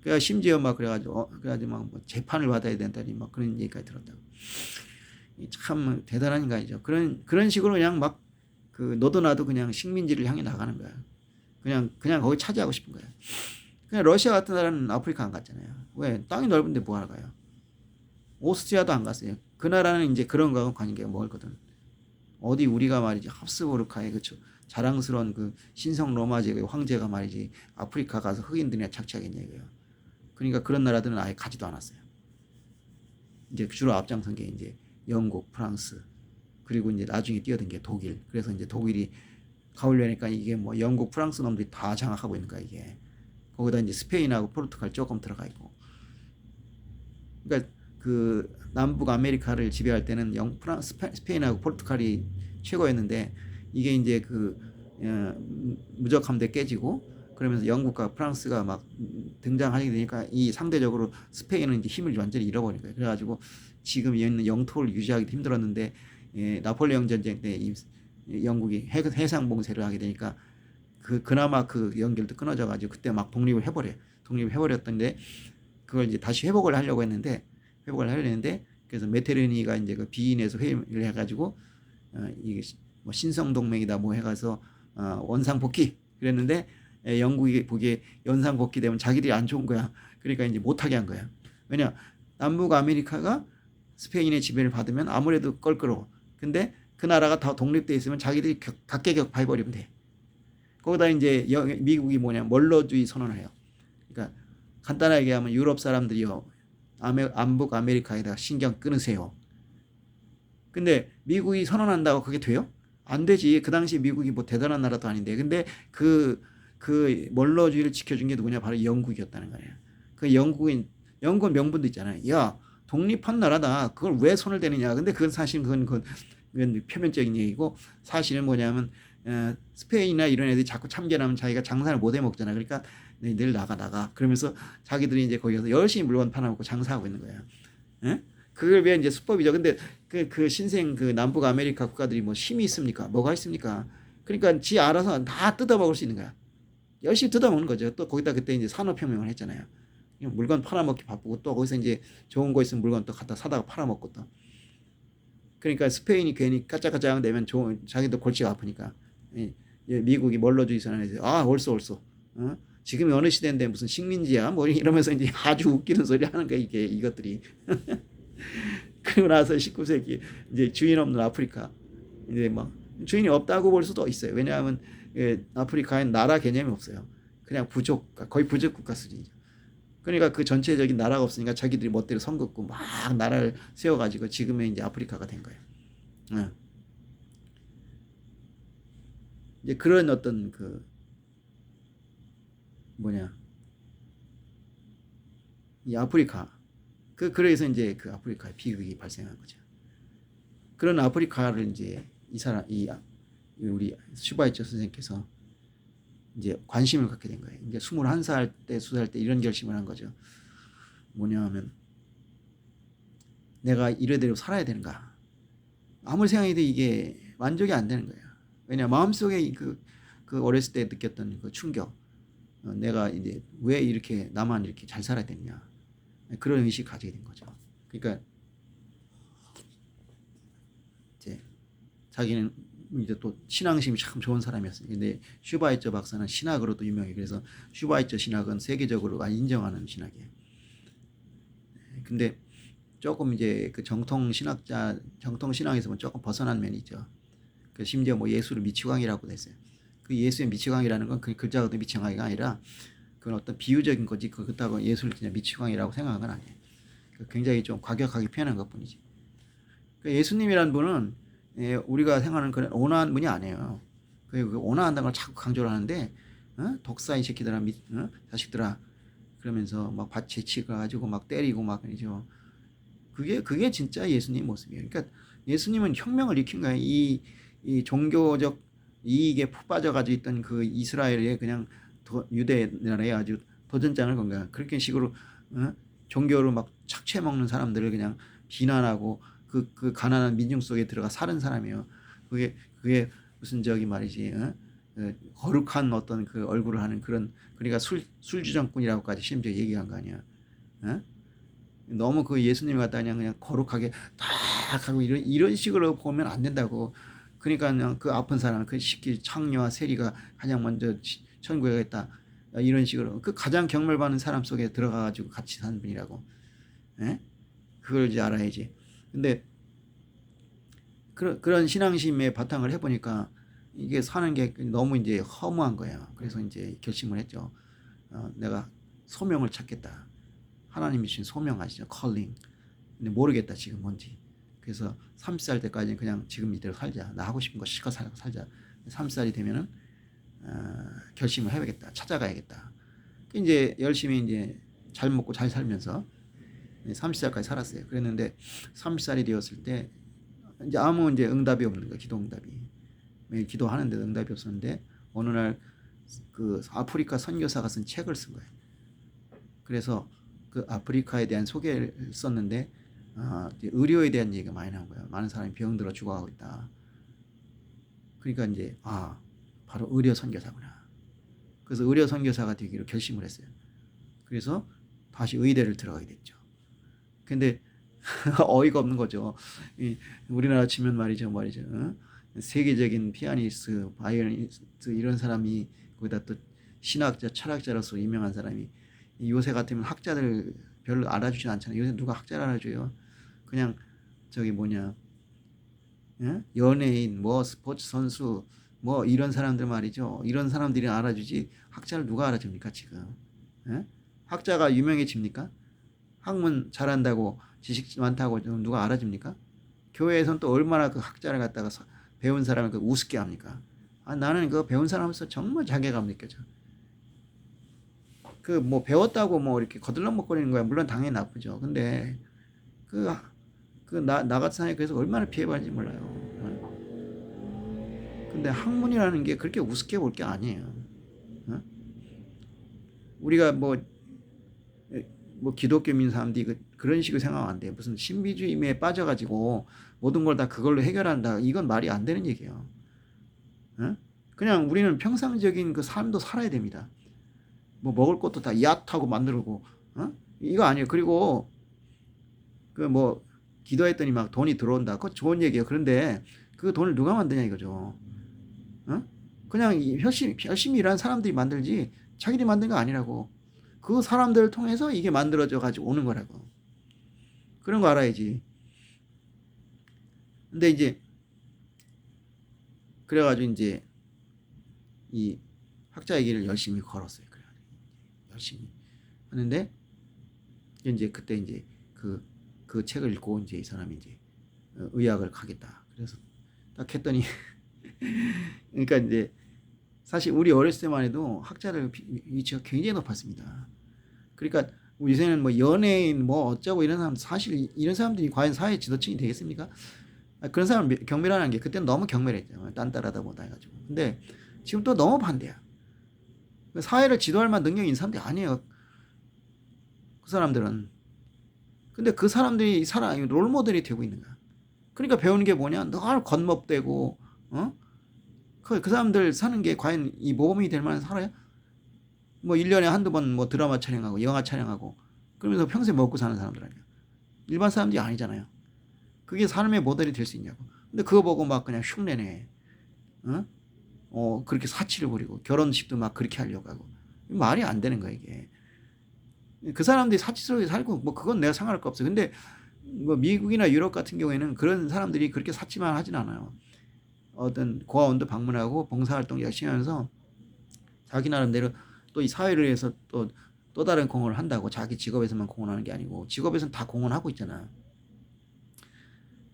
그러니까 심지어 막 그래가지고 막 뭐 재판을 받아야 된다니 막 그런 얘기까지 들었다고. 참 대단한 인간이죠. 그런 식으로 그냥 막 그 너도 나도 그냥 식민지를 향해 나가는 거야. 그냥 거기 차지하고 싶은 거야. 그냥 러시아 같은 나라는 아프리카 안 갔잖아요. 왜? 땅이 넓은데 뭐 하러 가요? 오스트리아도 안 갔어요. 그 나라는 이제 그런 거하고 관계가 멀거든. 어디 우리가 말이지 합스부르크의 그 자랑스러운 그 신성 로마 제국의 황제가 말이지 아프리카 가서 흑인들이나 착취하겠냐 이거예요. 그러니까 그런 나라들은 아예 가지도 않았어요. 이제 주로 앞장선 게 이제 영국, 프랑스, 그리고 이제 나중에 뛰어든 게 독일. 그래서 이제 독일이 가을려니까 이게 뭐 영국, 프랑스 놈들이 다 장악하고 있는 거야 이게. 거기다 이제 스페인하고 포르투갈 조금 들어가 있고. 그러니까 그 남북 아메리카를 지배할 때는 스페인하고 포르투갈이 최고였는데, 이게 이제 그 무적 함대 깨지고 그러면서 영국과 프랑스가 막 등장하게 되니까 이 상대적으로 스페인은 이제 힘을 완전히 잃어버린 거예요. 그래가지고 지금 있는 영토를 유지하기도 힘들었는데 나폴레옹 전쟁 때 이 영국이 해상 봉쇄를 하게 되니까 그나마 그 연결도 끊어져 가지고 그때 막 독립을 해버렸던데 그걸 이제 다시 회복을 하려고 했는데 그래서 메테르니가 이제 그 비인에서 회의를 해가지고 이게 뭐 신성 동맹이다 뭐 해가서 원상 복귀 그랬는데 영국이 보기에 연상 복귀 되면 자기들이 안 좋은 거야. 그러니까 이제 못하게 한 거야. 왜냐 남북 아메리카가 스페인의 지배를 받으면 아무래도 껄끄러워. 근데 그 나라가 다 독립돼 있으면 자기들이 각계격파 해버리면 돼. 거기다 이제 미국이 뭐냐 멀러주의 선언을 해요. 그러니까 간단하게 얘기하면 유럽 사람들이요 남북 아메리카에다 신경 끊으세요. 근데 미국이 선언한다고 그게 돼요? 안 되지. 그 당시 미국이 뭐 대단한 나라도 아닌데. 근데 그 멀러주의를 지켜준 게 누구냐? 바로 영국이었다는 거예요. 그 영국은 명분도 있잖아요. 야, 독립한 나라다. 그걸 왜 손을 대느냐? 근데 그건 사실 그건 표면적인 얘기고 사실은 뭐냐면 스페인이나 이런 애들이 자꾸 참견하면 자기가 장사를 못 해 먹잖아. 그러니까 늘 나가. 그러면서 자기들이 이제 거기서 열심히 물건 팔아먹고 장사하고 있는 거야. 예? 그걸 왜 이제 수법이죠. 근데 그 신생 그 남북 아메리카 국가들이 뭐 힘이 있습니까? 뭐가 있습니까? 그러니까 지 알아서 다 뜯어먹을 수 있는 거야. 열심히 뜯어먹는 거죠. 또 거기다 그때 이제 산업혁명을 했잖아요. 물건 팔아먹기 바쁘고 또 거기서 이제 좋은 거 있으면 물건 또 갖다 사다가 팔아먹고 또. 그러니까 스페인이 괜히 까짝까짝 되면 자기도 골치가 아프니까. 미국이 멀러주의 선언해서 옳소. 지금 어느 시대인데 무슨 식민지야? 뭐 이러면서 이제 아주 웃기는 소리 하는 거야 이것들이. 그리고 나서 19세기 이제 주인 없는 아프리카 이제 막 주인이 없다고 볼 수도 있어요. 왜냐하면 아프리카엔 나라 개념이 없어요. 그냥 거의 부족 국가 수준이죠. 그러니까 그 전체적인 나라가 없으니까 자기들이 멋대로 선 긋고 막 나라를 세워가지고 지금의 이제 아프리카가 된 거예요. 이제 그런 어떤 이 아프리카 그래서 이제 그 아프리카에 비극이 발생한 거죠. 그런 아프리카를 이제 우리 슈바이처 선생님께서 이제 관심을 갖게 된 거예요. 이제 21살 때, 2살 때 이런 결심을 한 거죠. 뭐냐면 내가 이래대로 살아야 되는가? 아무리 생각해도 이게 만족이 안 되는 거예요. 왜냐 마음속에 그 어렸을 때 느꼈던 그 충격, 내가 이제 왜 이렇게 나만 이렇게 잘 살아야 되냐 그런 의식 가지게 된 거죠. 그러니까 이제 자기는 이제 또 신앙심이 참 좋은 사람이었어요. 근데 슈바이처 박사는 신학으로도 유명해. 그래서 슈바이처 신학은 세계적으로 많이 인정하는 신학이에요. 근데 조금 이제 그 정통 신앙에서는 조금 벗어난 면이 있죠. 그 심지어 뭐 예수를 미치광이라고도 했어요. 그 예수의 미치광이라는 건 그 글자가 미치광이가 아니라 그건 어떤 비유적인 거지 그렇다고 예수를 그냥 미치광이라고 생각한 건 아니에요. 굉장히 좀 과격하게 표현한 것뿐이지. 예수님이라는 분은 우리가 생각하는 그런 온화한 분이 아니에요. 그 온화한다는 걸 자꾸 강조를 하는데 독사 이 새끼들아 자식들아 그러면서 막 밭에 치가지고 막 때리고 막 그러죠. 그게 진짜 예수님 모습이에요. 그러니까 예수님은 혁명을 일으킨 거예요. 이 종교적 이익에 푹 빠져가지고 있던 그 이스라엘에 그냥 유대 나라에 아주 도전장을 건 거야. 그렇게 식으로 종교로 막 착취해 먹는 사람들을 그냥 비난하고 그 가난한 민중 속에 들어가 사는 사람이에요. 그게 무슨 저기 말이지 거룩한 어떤 그 얼굴을 하는 그런 그러니까 술주정꾼이라고까지 심지어 얘기한 거 아니야. 너무 그 예수님 갖다 그냥 거룩하게 딱 하고 이런 식으로 보면 안 된다고. 그러니까 그냥 그 아픈 사람 그 시키 창녀와 세리가 가장 먼저 천국에 가겠다 이런 식으로 그 가장 경멸받는 사람 속에 들어가 가지고 같이 사는 분이라고. 그걸 이제 알아야지. 근데 그런 신앙심의 바탕을 해보니까 이게 사는 게 너무 이제 허무한 거예요. 그래서 이제 결심을 했죠. 내가 소명을 찾겠다. 하나님이 주신 소명 아시죠? 컬링. 근데 모르겠다 지금 뭔지. 그래서 30살 때까지는 그냥 지금 이대로 살자. 나 하고 싶은 거 실컷 살자. 30살이 되면은 결심을 해야겠다. 찾아가야겠다. 이제 열심히 이제 잘 먹고 잘 살면서 30살까지 살았어요. 그랬는데 30살이 되었을 때 이제 아무 이제 응답이 없는 거야. 기도 응답이. 매일 기도하는데도 응답이 없었는데 어느 날 그 아프리카 선교사가 쓴 책을 쓴 거예요. 그래서 그 아프리카에 대한 소개를 썼는데 이제 의료에 대한 얘기가 많이 나온 거예요. 많은 사람이 병들어 죽어가고 있다. 그러니까 이제 바로 의료 선교사구나. 그래서 의료 선교사가 되기로 결심을 했어요. 그래서 다시 의대를 들어가게 됐죠. 근데 어이가 없는 거죠. 우리나라 치면 말이죠. 세계적인 피아니스트, 바이올리니스트 이런 사람이 거기다 또 신학자, 철학자로서 유명한 사람이 요새 같으면 학자들 별로 알아주지 않잖아요. 요새 누가 학자를 알아줘요? 그냥 저기 연예인, 스포츠 선수, 이런 사람들 말이죠. 이런 사람들이 알아주지 학자를 누가 알아줍니까 지금? 학자가 유명해집니까? 학문 잘한다고 지식 많다고 누가 알아줍니까? 교회에서는 또 얼마나 그 학자를 갖다가 배운 사람을 그 우습게 합니까? 나는 그 배운 사람으로서 정말 자괴감 느껴져. 그 배웠다고 이렇게 거들먹거리는 거야. 물론 당연히 나쁘죠. 근데 나 같은 사람이 그래서 얼마나 피해받는지 몰라요. 근데 학문이라는 게 그렇게 우습게 볼 게 아니에요. 우리가 기독교민 사람들이 그런 식으로 생각하면 안 돼요. 무슨 신비주의에 빠져가지고 모든 걸 다 그걸로 해결한다. 이건 말이 안 되는 얘기예요. 그냥 우리는 평상적인 그 삶도 살아야 됩니다. 먹을 것도 다 야트하고 만들고, 이거 아니에요. 그리고 기도했더니 막 돈이 들어온다. 그거 좋은 얘기예요. 그런데 그 돈을 누가 만드냐 이거죠. 그냥 열심히 일하는 사람들이 만들지 자기들이 만든 거 아니라고. 그 사람들을 통해서 이게 만들어져 가지고 오는 거라고. 그런 거 알아야지. 근데 이제 그래가지고 이제 이 학자 얘기를 열심히 걸었어요. 그래가지고 열심히 하는데 이제 그때 이제 그 책을 읽고 이제 이 사람이 이제 의학을 가겠다. 그래서 딱 했더니 그러니까 이제 사실 우리 어렸을 때만 해도 학자들 위치가 굉장히 높았습니다. 그러니까 요새는 연예인 어쩌고 이런 사람 사실 이런 사람들이 과연 사회 지도층이 되겠습니까? 그런 사람 경멸하는 게 그때는 너무 경멸했죠. 딴따라다 못다 해가지고. 근데 지금 또 너무 반대야. 사회를 지도할 만한 능력이 있는 사람들이 아니에요. 그 사람들은. 근데 그 사람들이 롤모델이 되고 있는 거야. 그러니까 배우는 게 뭐냐? 늘 겉멋대고 그 사람들 사는 게 과연 이 모범이 될 만한 살아요? 1년에 한두 번 드라마 촬영하고 영화 촬영하고 그러면서 평생 먹고 사는 사람들 아니야. 일반 사람들이 아니잖아요. 그게 삶의 모델이 될 수 있냐고. 근데 그거 보고 막 그냥 흉내내. 그렇게 사치를 부리고 결혼식도 막 그렇게 하려고 하고. 말이 안 되는 거야, 이게. 그 사람들이 사치스럽게 살고 그건 내가 상관할 거 없어. 근데 미국이나 유럽 같은 경우에는 그런 사람들이 그렇게 사치만 하진 않아요. 어떤 고아원도 방문하고 봉사활동 열심히 하면서 자기 나름대로 또 이 사회를 위해서 또 다른 공헌을 한다고. 자기 직업에서만 공헌하는 게 아니고 직업에서는 다 공헌하고 있잖아.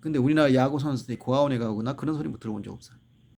근데 우리나라 야구 선수들이 고아원에 가고 나 그런 소리 못 들어본 적 없어.